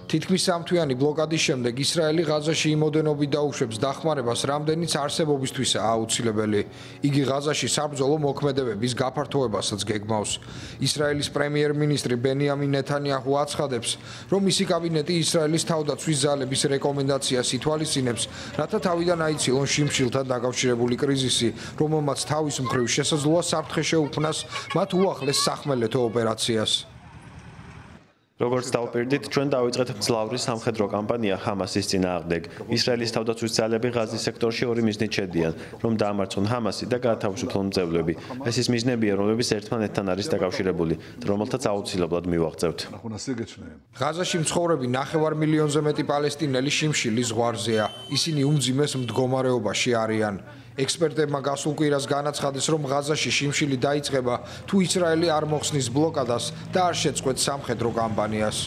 თითქმის სამთვიანი ბლოკადის შემდეგ ისრაელი ღაზაში იმოდენობით დაუშვებს დახმარებას, რამდენიც არსებობისთვისაა აუცილებელი. იგი ღაზაში საბრძოლო მოქმედებების გაფართოებასაც გეგმავს. ისრაელის პრემიერ-მინისტრი ბენიამინ ნეთანიაჰუ აცხადებს, რომ მისი კაბინეტი ისრაელის თავდაცვის ძალების რეკომენდაციას ითვალისწინებს, რათა თავიდან აიცილონ შიმშილთან დაკავშირებული კრიზისი, რომელმაც თავის მხრივ შესაძლოა საფრთხე შეუქმნას მათ უახლეს სახმელეთო ოპერაციას. როგორც დავპირდით, ჩვენ დავიწყეთ მძლავრი სამხედრო კამპანია ჰამასის წინააღმდეგ. ისრაელის თავდაცვის ძალები ღაზის სექტორში ორი მიზნით შედიან, რომ დაამარცხონ ჰამასი და გაათავისუფლონ მძევლები. ეს ის მიზნებია, რომლებიც ერთმანეთთან არის დაკავშირებული, რომელთაც აუცილებლად მივაღწევთ. ღაზაში მცხოვრები 9 მილიონზე მეტი პალესტინელი შიმშილის ზღვარზეა. ისინი უმძიმეს მდგომარეობაში არიან. ექსპერტებმა გასულ კვირას განაცხადეს, რომ ღაზაში შიმშილი დაიწყება, თუ ისრაელი არ მოხსნის ბლოკადას და არ შეწყვეტს სამხედრო კამპანიას.